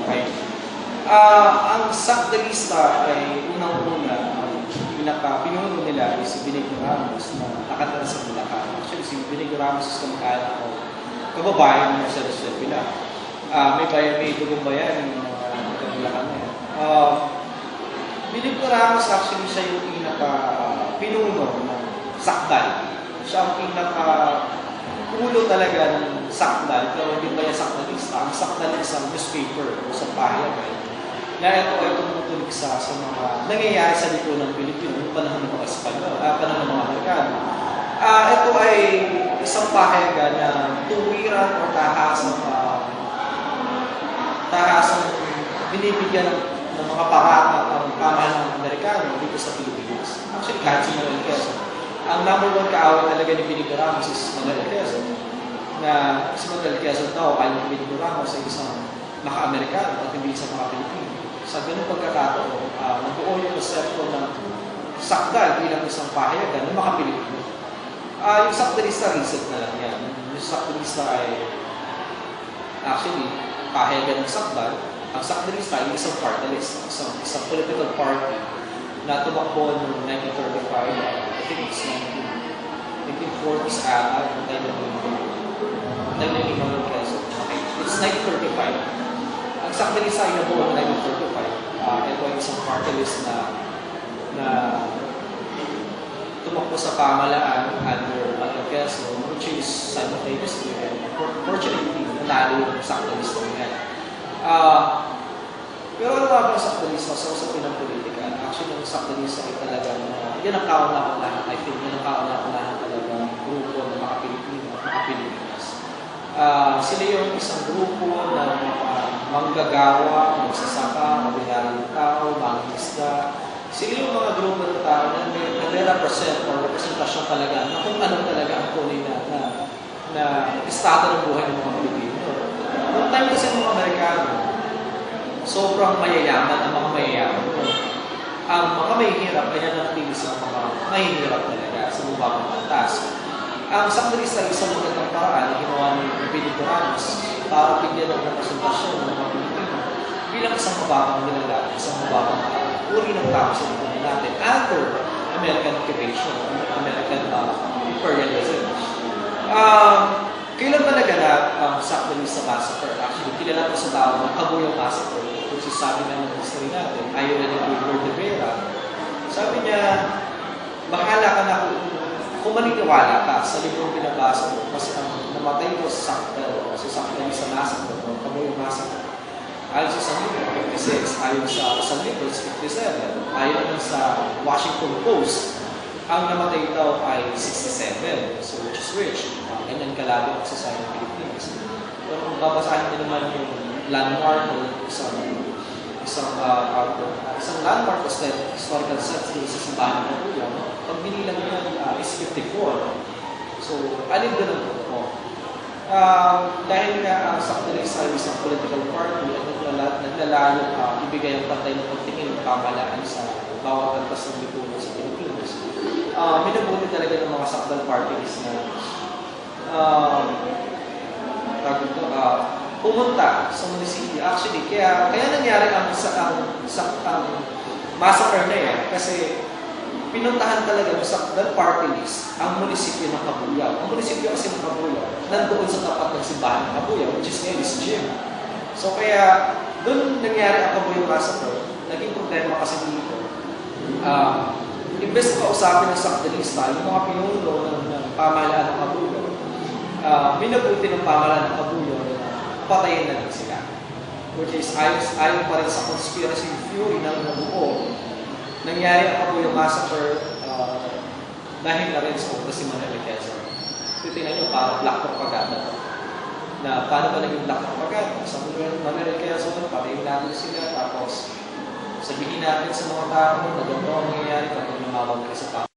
Okay. Ang sakdalista ay unang-una, ang pinaka-pinuno nila ay si Benigno Ramos na nakatira sa Bulacan. Actually, si Benigno Ramos is kamag-anak ko, kababayan mo sa Rizal Pilar. May dugong bayan yung mga Bulacan na yan. Benigno Ramos actually siya yung pinaka-pinuno ng sakdal. Siya ang pinaka-ulo talaga ng sakdal. Pero hindi ba yung sakdalista? Ang sakdal is isang newspaper o sa pahayagan na ito ay tumutuligsa sa mga nangyayari sa lipunan ng Pilipino noong panahon ng mga Espanyol, panahon ng mga Amerikano. Ito ay isang pahayagan na tuwiran o tahasang binibigyan ng mga paratang ang pamahalaan ng Amerikano dito sa Pilipinas. Actually, kahit si Manuel Quezon. Ang number one kaaway talaga ni Benigno Ramos is Manuel Quezon. Na si Manuel Quezon daw ay ni Benigno Ramos ay isang maka-Amerikano at hindi isang mga Pilipino. Sa ganung pagkakataon, nabuo yung konsepto ng sakdal bilang isang pahayagan ng mga Pilipino. Yung sakdalista, recent na lang yan. Yung sakdalista ay actually pahayagan ng sakdal. Ang sakdalista ay isang party list, isang political party na tumakbo noong 1935, I think it's 1940s ata, yung tayo ng Manuel Quezon. Okay, it's 1935. Ang sakdalista ay nabuo noong 1935. Ito ay isang party list na tumakbo sa pamahalaan under Manuel Quezon, which is simultaneously and fortunately nanalo yung sakdalista ngayon. Pero ano nga ba ang sakdalista sa usapin ng politika? Actually, ang sakdalista ay talagang yan ang kauna-unahan. I think yan ang kauna-unahan talagang grupo ng mga Pilipino at mga Pilipinas. Sila yung isang grupo ng manggagawa, magsasaka, mabinarang tao, mangingisda. Sila yung mga grupo ng tao na nagre-represent or representasyon talaga na kung ano talaga ang tunay na estado ng buhay ng mga Pilipino. Noong time kasi ng mga Amerikano, sobrang mayayaman ang mga mayayaman. Ang mga mahihirap, kaya natili sa mga mahihirap talaga sa mababang batas. Ang sakdalista ay isang magandang paraan na ginawa ni Benigno Ramos para bigyan ng representasyon ng mga Pilipino bilang isang mababang nilala, isang mababang uri ng tao sa lipunan natin under American occupation, American imperialism. Kailan ba naganap ang sakdalista massacre? Actually, kilala ko sa tao ng Cabuyao Massacre, which is sabi nga ng history natin, ayaw na ni Wilbur de Vera. Sabi niya, bahala ka na kung maniniwala ka sa librong pinabasa mo, kasi ang namatay ko sa sakdalista massacre o Cabuyao Massacre. Ayon sa isang libro, 56, ayon sa isang libro, 57, ayon sa Washington Post, ang namatay daw ay 67, so which is ganyan kalabo ang society ng Pilipinas. Pero kung babasahin niyo naman yung landmark o isang landmark o historical sets sa simbahan ng Cabuyao, pag binilang yun is 54. So, alin doon ang totoo? Dahil nga ang sakdalista ay isang political party at naglalayo ibigay ang pantay ng pagtingin ng pamahalaan sa bawat antas ng lipunan sa Pilipinas. Minabuti talaga ng mga sakdal parties na pumunta sa munisipyo. Actually, kaya nangyari ang massacre na yan kasi pinuntahan talaga ng sakdal party list ang munisipyo ng Cabuyao. Ang munisipyo kasi ng Cabuyao nandoon sa tapat ng simbahan ng Cabuyao, which is ngayon is Jim. So kaya doon nangyari ang Cabuyao Massacre. Naging problema kasi dito. Imbes na kausapin ng sakdalista, yung mga pinuno ng pamahalaan ng Cabuyao, minabuti ng pamahalaan ng Cabuyao na patayin na lang sila. Which is ayon pa rin sa conspiracy theory ng nabuo. Nangyari ang Cabuyao Massacre dahil na rin sa si Manuel Quezon. Titingnan nyo, parang black propaganda. Na paano ba naging black propaganda? Sa Manuel Quezon, patayin natin sila, tapos sabihin natin sa mga tao na ganito ang nangyayari kapag lumawag ka sa tao.